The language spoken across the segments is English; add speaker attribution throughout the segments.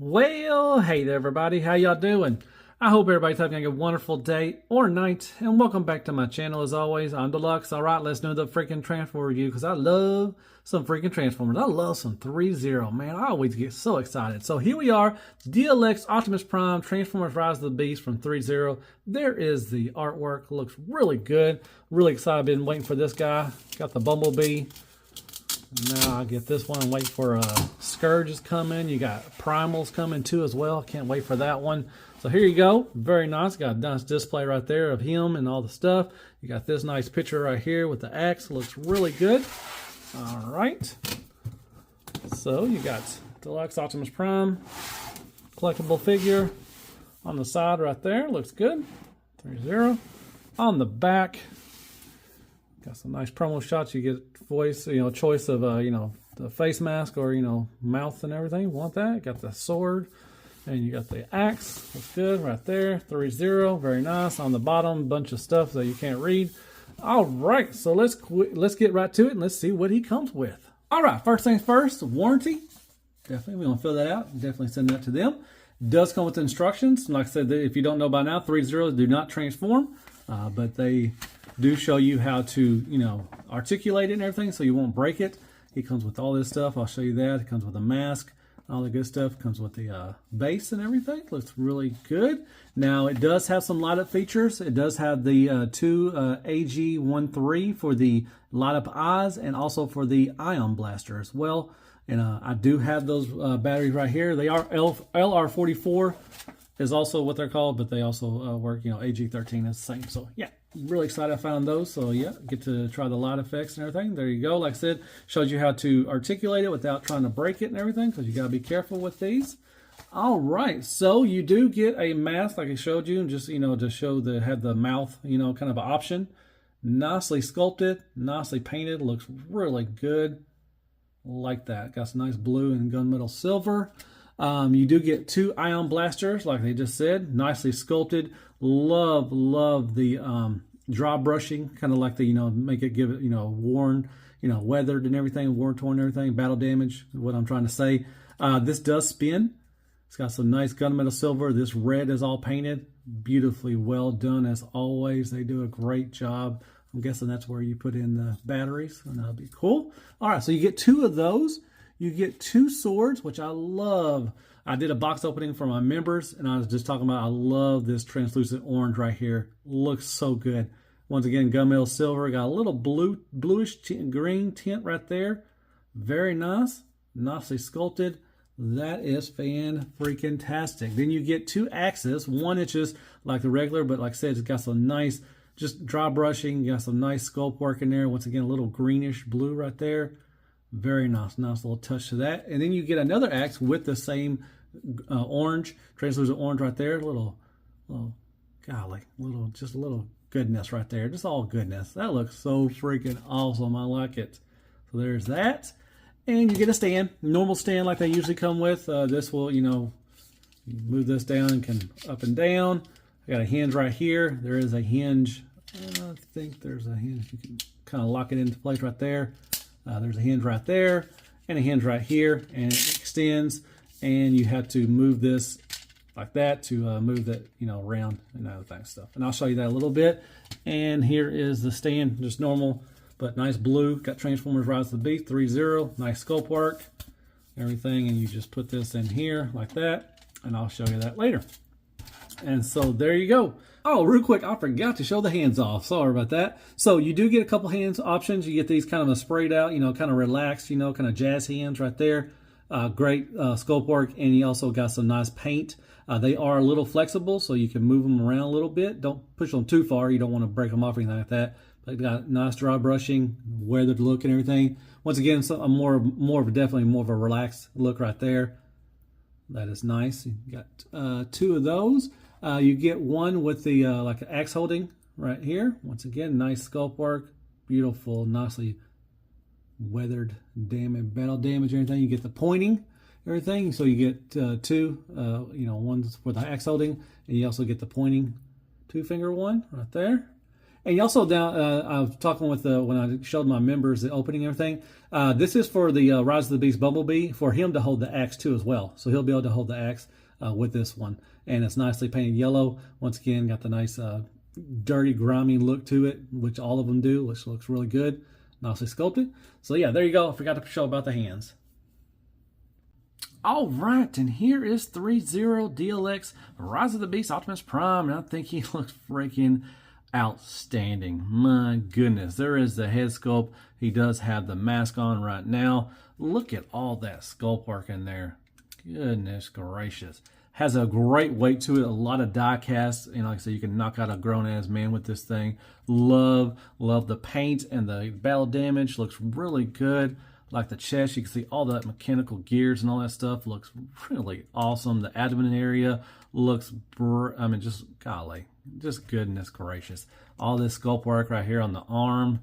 Speaker 1: Well, hey there everybody, how y'all doing? I hope everybody's having a wonderful day or night, and welcome back to my channel as always. I'm Deluxe. Alright, let's do the freaking Transformer review, because I love some freaking Transformers. I love some Threezero, man. I always get so excited. So here we are, DLX Optimus Prime, Transformers Rise of the Beast from Threezero. There is the artwork, looks really good. Really excited, been waiting for this guy. Got the Bumblebee. Now I get this one. Wait for Scourge is coming. You got Primals coming too as well. Can't wait for that one. So here you go. Very nice. Got a nice display right there of him and all the stuff. You got this nice picture right here with the axe. Looks really good. All right. So you got Deluxe Optimus Prime collectible figure on the side right there. Looks good. Threezero. On the back, got some nice promo shots. You get voice, choice of, the face mask or, mouth and everything. Want that? Got the sword and you got the axe. Looks good right there. Threezero, very nice. On the bottom, bunch of stuff that you can't read. All right, so let's get right to it and let's see what he comes with. All right, first things first, warranty. Definitely, we're gonna fill that out. Definitely send that to them. Does come with instructions. Like I said, if you don't know by now, Threezero do not transform, but they do show you how to, articulate it and everything so you won't break it. He comes with all this stuff. I'll show you that. It comes with a mask, all the good stuff. It comes with the base and everything. Looks really good. Now, it does have some light up features. It does have the two AG13 for the light up eyes and also for the ion blaster as well. And I do have those batteries right here. They are LR44 is also what they're called, but they also work, AG13 is the same. So yeah, really excited I found those. So yeah, get to try the light effects and everything. There you go. Like I said, shows you how to articulate it without trying to break it and everything, because you got to be careful with these. All right, so you do get a mask like I showed you, and just to show the had the mouth, kind of an option. Nicely sculpted, nicely painted, looks really good. Like that. Got some nice blue and gunmetal silver. You do get two ion blasters, like they just said, nicely sculpted. Love the draw brushing, kind of like the make it give it worn, weathered and everything, worn, torn, and everything, battle damage. What I'm trying to say. This does spin. It's got some nice gunmetal silver. This red is all painted, beautifully well done as always. They do a great job. I'm guessing that's where you put in the batteries, and that'll be cool. All right, so you get two of those. You get two swords, which I love. I did a box opening for my members, and I was just talking about I love this translucent orange right here. Looks so good. Once again, gunmetal silver. Got a little bluish green tint right there. Very nice. Nicely sculpted. That is fan-freaking-tastic. Then you get two axes. One is just like the regular, but like I said, it's got some nice just dry brushing. You got some nice sculpt work in there. Once again, a little greenish blue right there. Very nice little touch to that. And then you get another axe with the same orange, translucent orange right there. Just a little goodness right there. Just all goodness. That looks so freaking awesome. I like it. So there's that. And you get a stand, normal stand like they usually come with. This will, you move this down and can up and down. I got a hinge right here. There is a hinge. I think there's a hinge. You can kind of lock it into place right there. There's a hinge right there and a hinge right here, and it extends, and you have to move this like that to move that, around and other kind of stuff. And I'll show you that a little bit. And here is the stand, just normal, but nice blue. Got Transformers Rise of the Beast, Threezero, nice sculpt work, everything. And you just put this in here like that, and I'll show you that later. And so there you go. Oh, real quick, I forgot to show the hands off. Sorry about that. So you do get a couple hands options. You get these kind of a sprayed out, kind of relaxed, kind of jazz hands right there. Great sculpt work, and you also got some nice paint. They are a little flexible, so you can move them around a little bit. Don't push them too far. You don't want to break them off or anything like that. But got nice dry brushing, weathered look and everything. Once again, so definitely more of a relaxed look right there. That is nice. You got two of those. You get one with the like an axe holding right here. Once again, nice sculpt work, beautiful, nicely weathered, battle damage, everything. You get the pointing, everything. So you get two, one's for the axe holding, and you also get the pointing 2-finger one right there. And also down, I was talking with when I showed my members the opening and everything. This is for the Rise of the Beast Bumblebee, for him to hold the axe too as well. So he'll be able to hold the axe with this one. And it's nicely painted yellow. Once again, got the nice dirty, grimy look to it, which all of them do, which looks really good. Nicely sculpted. So yeah, there you go. I forgot to show about the hands. All right, and here is Threezero DLX Rise of the Beast Optimus Prime, and I think he looks freaking outstanding. My goodness, there is the head sculpt. He does have the mask on right now. Look at all that sculpt work in there. Goodness gracious. Has a great weight to it, a lot of die cast. You know, like I said, you can knock out a grown-ass man with this thing. Love the paint and the battle damage. Looks really good. Like the chest, you can see all that mechanical gears and all that stuff. Looks really awesome. The abdomen area looks, I mean, just golly, just goodness gracious. All this sculpt work right here on the arm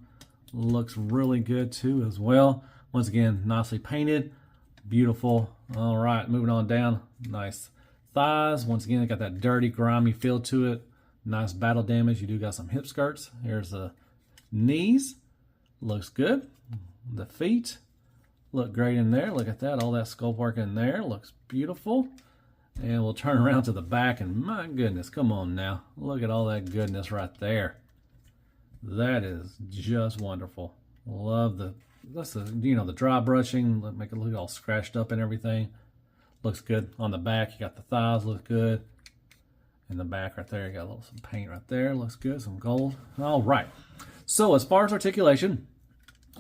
Speaker 1: looks really good too as well. Once again, nicely painted, beautiful. All right, moving on down. Nice thighs. Once again, it got that dirty, grimy feel to it. Nice battle damage. You do got some hip skirts. Here's the knees. Looks good. The feet look great in there. Look at that. All that sculpt work in there. Looks beautiful. And we'll turn around to the back, and my goodness, come on now. Look at all that goodness right there. That is just wonderful. Love that's the, you know, the dry brushing. Make it look all scratched up and everything. Looks good on the back. You got the thighs, look good. In the back right there, you got a little some paint right there. Looks good, some gold. All right. So as far as articulation,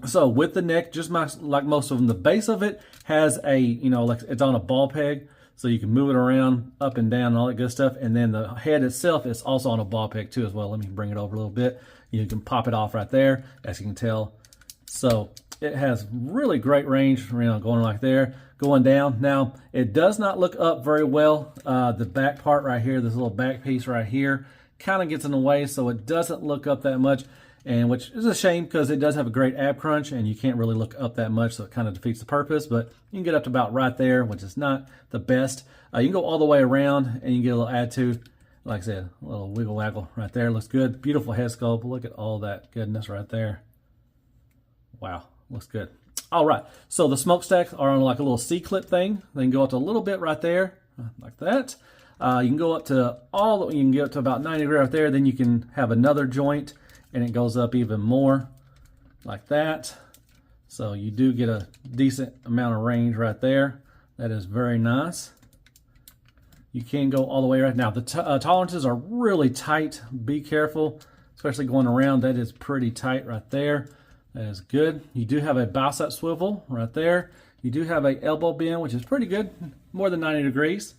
Speaker 1: so with the neck, just like most of them, the base of it has a, you know, like it's on a ball peg, so you can move it around up and down and all that good stuff. And then the head itself is also on a ball peg too as well. Let me bring it over a little bit. You can pop it off right there, as you can tell. So it has really great range, you know, going like there, going down. Now, it does not look up very well. The back part right here, this little back piece right here, kind of gets in the way, so it doesn't look up that much. And which is a shame because it does have a great ab crunch and you can't really look up that much, so it kind of defeats the purpose. But you can get up to about right there, which is not the best. You can go all the way around and you can get a little attitude. Like I said, a little wiggle waggle right there. Looks good. Beautiful head sculpt. Look at all that goodness right there. Wow, looks good. All right, so the smokestacks are on like a little C-clip thing. They can go up to a little bit right there, like that. You can go up to you can get up to about 90 degrees right there. Then you can have another joint and it goes up even more like that. So you do get a decent amount of range right there. That is very nice. You can go all the way right now. The tolerances are really tight. Be careful, especially going around. That is pretty tight right there. That is good. You do have a bicep swivel right there. You do have a elbow bend, which is pretty good, more than 90 degrees.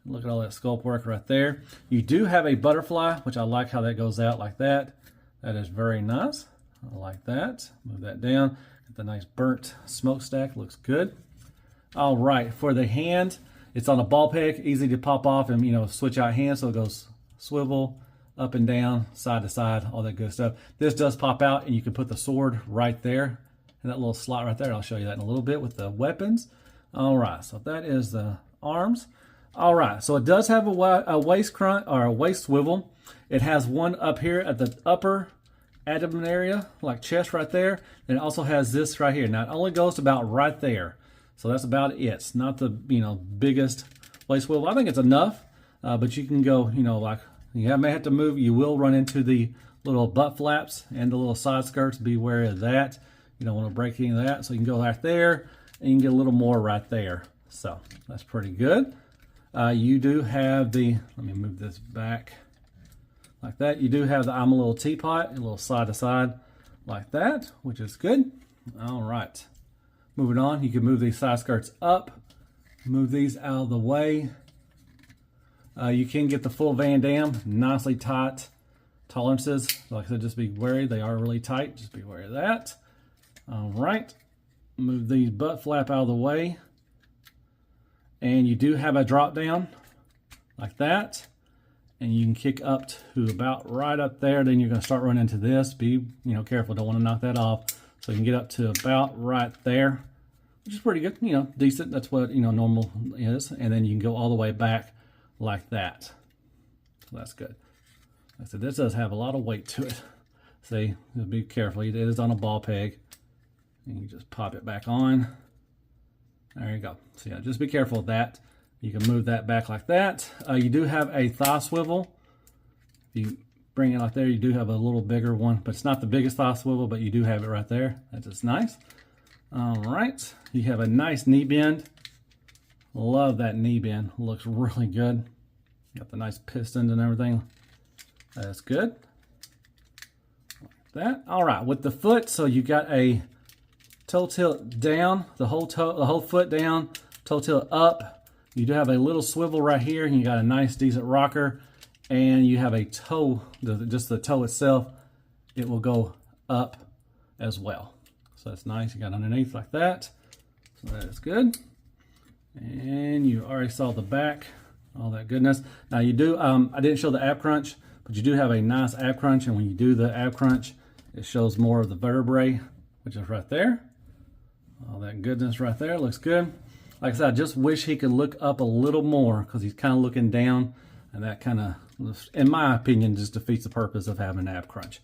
Speaker 1: Look at all that sculpt work right there. You do have a butterfly, which I like how that goes out like that. That is very nice. I like that. Move that down. Get the nice burnt smokestack. Looks good. All right, for the hand, it's on a ball peg, easy to pop off and, you know, switch out hands. So it goes swivel, up and down, side to side, all that good stuff. This does pop out and you can put the sword right there in that little slot right there. I'll show you that in a little bit with the weapons. All right, so that is the arms. All right, so it does have a waist crunch or a waist swivel. It has one up here at the upper abdomen area, like chest right there. And it also has this right here. Now it only goes to about right there. So that's about it. It's not the, you know, biggest waist swivel. I think it's enough, but you can go, you know, like you may have to move. You will run into the little butt flaps and the little side skirts. Be wary of that. You don't want to break any of that. So you can go right there and you can get a little more right there. So that's pretty good. You do have the, let me move this back like that. You do have the I'm a little teapot, a little side to side like that, which is good. All right. Moving on, you can move these side skirts up, move these out of the way. You can get the full Van Damme, nicely tight tolerances. Like I said, just be wary. They are really tight. Just be wary of that. All right. Move these butt flap out of the way. And you do have a drop down like that. And you can kick up to about right up there. Then you're going to start running into this. Be, careful. Don't want to knock that off. So you can get up to about right there, which is pretty good. Decent. That's what, normal is. And then you can go all the way back like that. So that's good. Like I said, this does have a lot of weight to it. See, be careful. It is on a ball peg. And you just pop it back on. There you go. So yeah, just be careful with that. You can move that back like that. You do have a thigh swivel. If you bring it out there, you do have a little bigger one, but it's not the biggest thigh swivel, but you do have it right there. That's just nice. All right, you have a nice knee bend. Love that knee bend. Looks really good. Got the nice pistons and everything. That's good. Like that. All right, with the foot, so you got a toe tilt down, the whole foot down, toe tilt up. You do have a little swivel right here, and you got a nice, decent rocker, and you have a toe, just the toe itself, it will go up as well. So that's nice. You got underneath like that. So that is good. And you already saw the back, all that goodness. Now you do, I didn't show the ab crunch, but you do have a nice ab crunch, and when you do the ab crunch, it shows more of the vertebrae, which is right there. All that goodness right there, looks good. Like I said, I just wish he could look up a little more because he's kind of looking down, and that kind of, in my opinion, just defeats the purpose of having an ab crunch.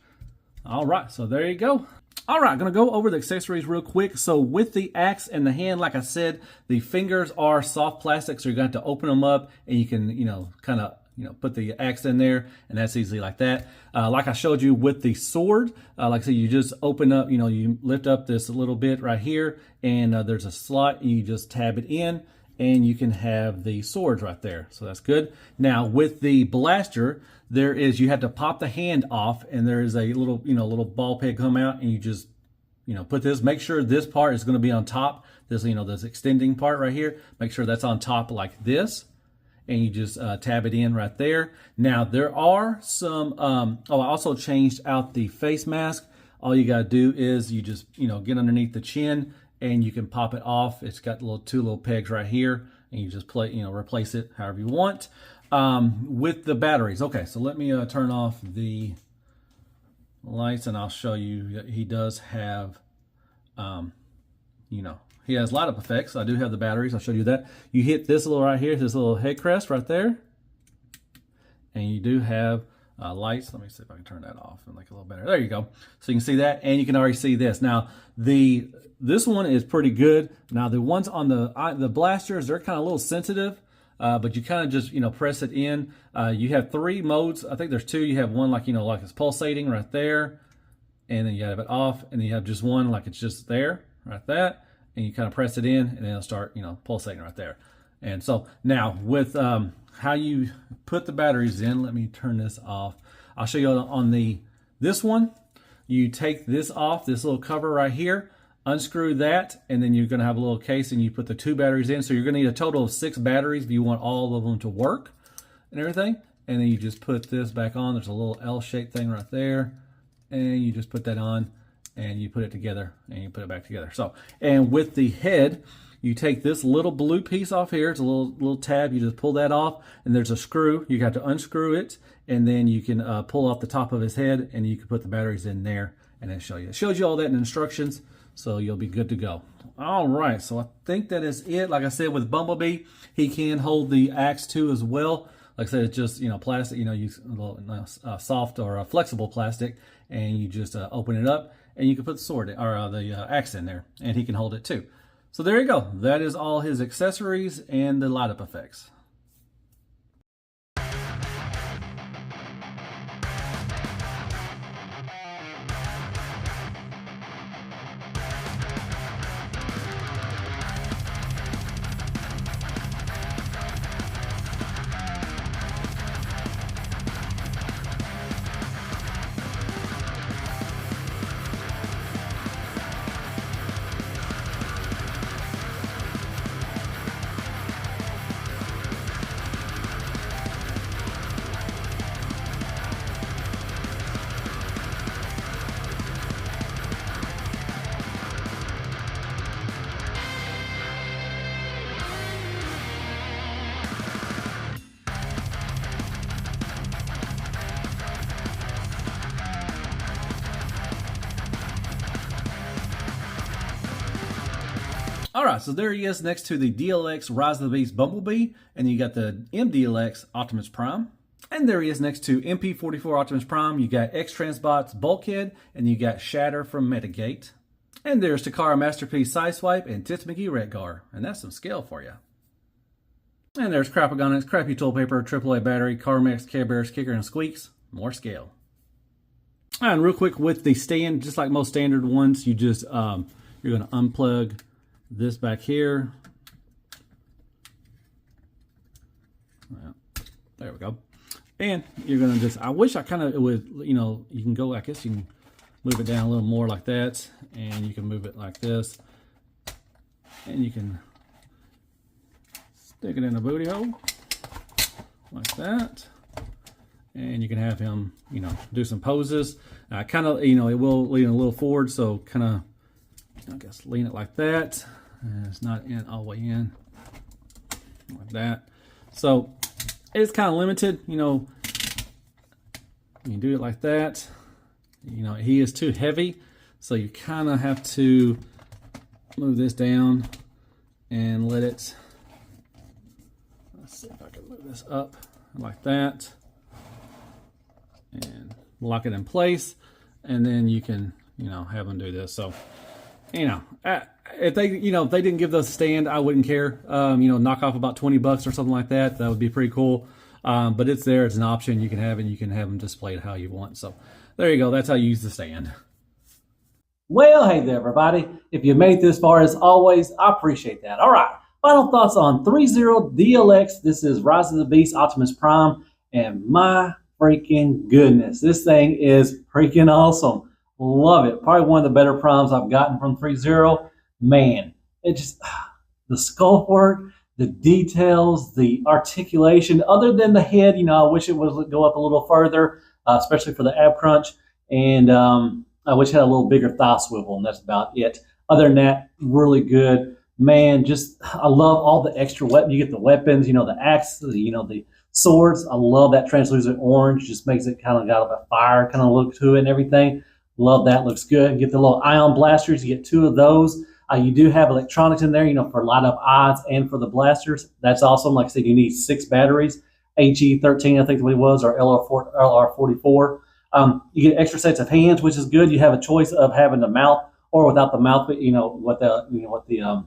Speaker 1: All right, so there you go. All right, going to go over the accessories real quick. So with the axe and the hand, like I said, the fingers are soft plastic, so you're going to have to open them up, and you can, kind of, put the axe in there, and that's easily like that. Like I showed you with the sword, like I said, you just open up, you lift up this little bit right here, and there's a slot, and you just tab it in, and you can have the swords right there. So that's good. Now with the blaster, you have to pop the hand off, and there is a little, little ball peg come out, and you just, put this, make sure this part is going to be on top. This, this extending part right here, make sure that's on top like this. And you just tab it in right there. Now there are some, I also changed out the face mask. All you gotta do is you just, get underneath the chin, and you can pop it off. It's got two little pegs right here, and you just replace it however you want. With the batteries. Okay, so let me turn off the lights, and I'll show you that he does have, he has light up effects. I do have the batteries. I'll show you that. You hit this little right here, this little head crest right there. And you do have lights. Let me see if I can turn that off and make it a little better. There you go. So you can see that, and you can already see this. Now, this one is pretty good. Now, the ones on the blasters, they're kind of a little sensitive, but you kind of just, press it in. You have 3 modes. I think there's 2. You have one like, like it's pulsating right there, and then you have it off, and then you have just one like it's just there, right that. And you kind of press it in, and then it'll start, pulsating right there. And so now with how you put the batteries in, let me turn this off. I'll show you on this one. You take this off, this little cover right here, unscrew that, and then you're going to have a little case, and you put the 2 batteries in. So you're going to need a total of 6 batteries if you want all of them to work and everything. And then you just put this back on. There's a little L-shaped thing right there, and you just put that on, and you put it together, and you put it back together. So, and with the head, you take this little blue piece off here. It's a little tab. You just pull that off, and there's a screw. You got to unscrew it, and then you can pull off the top of his head, and you can put the batteries in there, and then show you. It shows you all that in instructions, so you'll be good to go. All right, so I think that is it. Like I said, with Bumblebee, he can hold the axe too as well. Like I said, it's just, plastic, use a little soft or a flexible plastic, and you just open it up, and you can put the sword or the axe in there, and he can hold it too. So there you go. That is all his accessories and the light up effects. All right, so there he is next to the DLX Rise of the Beast Bumblebee, and you got the MDLX Optimus Prime. And there he is next to MP44 Optimus Prime. You got X-Transbot's Bulkhead, and you got Shatter from Metagate. And there's Takara Masterpiece Sideswipe and Tits McGee Redgar. And that's some scale for you. And there's Crapagonix, Crappy Toolpaper, AAA Battery, Carmex, Care Bears, Kicker, and Squeaks. More scale. And real quick with the stand, just like most standard ones, you just, you're going to unplug this back here. Well, there we go. And you're going to just, I wish I kind of would, you know, you can go, I guess you can move it down a little more like that. And you can move it like this. And you can stick it in the booty hole like that. And you can have him, you know, do some poses. Kind of, you know, it will lean a little forward. So kind of, I guess, lean it like that. And it's not in all the way in like that. So it's kind of limited, you know. You do it like that. You know, he is too heavy, so you kind of have to move this down and let it. Let's see if I can move this up like that and lock it in place, and then you can, you know, have them do this. So, you know, if they, you know, if they didn't give the stand, I wouldn't care. You know, knock off about $20 or something like that. That would be pretty cool. But it's there. It's an option. You can have it. You can have them displayed how you want. So there you go. That's how you use the stand. Well, hey there, everybody. If you made this far, as always, I appreciate that. All right. Final thoughts on Threezero DLX. This is Rise of the Beasts Optimus Prime. And my freaking goodness, this thing is freaking awesome. Love it. Probably one of the better primes I've gotten from Threezero. Man, it just, the sculpt work, the details, the articulation, other than the head, you know, I wish it would go up a little further, especially for the ab crunch. And I wish it had a little bigger thigh swivel, and that's about it. Other than that, really good. Man, just, I love all the extra weapons. You get the weapons, you know, the axe, you know, the swords. I love that translucent orange. Just makes it kind of got a fire kind of look to it and everything. Love that. Looks good. Get the little ion blasters. You get 2 of those. You do have electronics in there, you know, for light up eyes and for the blasters. That's awesome. Like I said, you need 6 batteries. HE13, I think what it was, or LR44. You get extra sets of hands, which is good. You have a choice of having the mouth or without the mouth, but you know, with the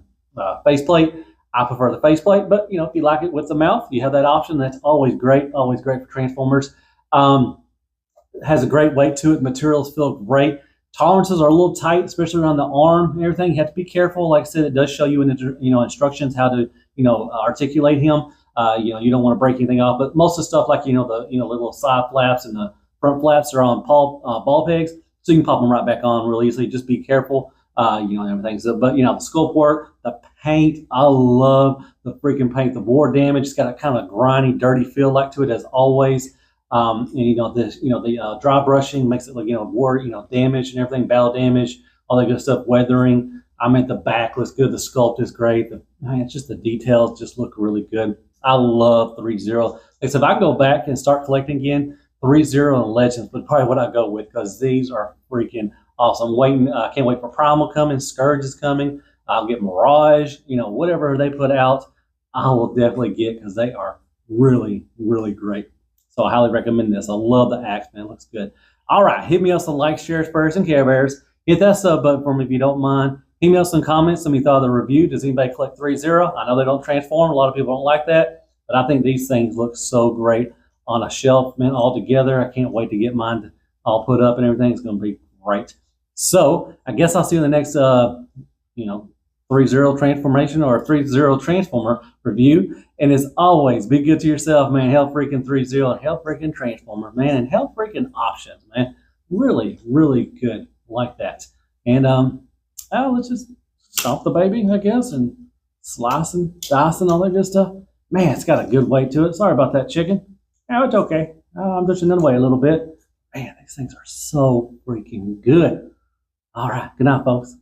Speaker 1: faceplate. I prefer the faceplate, but you know, if you like it with the mouth, you have that option. That's always great for Transformers. Has a great weight to it. Materials feel great. Tolerances are a little tight, especially around the arm and everything. You have to be careful. Like I said, it does show you in, you know, instructions how to, you know, articulate him. You know, you don't want to break anything off. But most of the stuff, like, you know, the little side flaps and the front flaps are on ball pegs, so you can pop them right back on real easily. Just be careful. You know, and everything. So, but you know, the sculpt work, the paint, I love the freaking paint. The war damage, it's got a kind of grimy, dirty feel like to it as always. And you know, the dry brushing makes it look, you know, war, you know, damage and everything, battle damage, all that good stuff, weathering. I mean, the back looks good. The sculpt is great. It's just the details just look really good. I love Threezero. Like I said, if I go back and start collecting again, Threezero and Legends would probably what I go with, because these are freaking awesome. Waiting, can't wait for Primal coming. Scourge is coming. I'll get Mirage. You know, whatever they put out, I will definitely get, because they are really, really great. So I highly recommend this. I love the axe, man. It looks good. All right. Hit me up some likes, shares, prayers, and Care Bears. Hit that sub button for me if you don't mind. Email some comments. Some of you thought of the review. Does anybody collect Threezero? I know they don't transform. A lot of people don't like that. But I think these things look so great on a shelf, man, all together. I can't wait to get mine all put up and everything. It's going to be great. So I guess I'll see you in the next, you know, Threezero transformation or Threezero transformer review. And as always, be good to yourself, man. Hell freaking Threezero and hell freaking transformer, man. And hell freaking options, man. Really, really good like that. And let's just stomp the baby, I guess, and slicing, dicing, all that good stuff. Man, it's got a good weight to it. Sorry about that, chicken. Oh, it's okay. I'm pushing it away a little bit. Man, these things are so freaking good. All right. Good night, folks.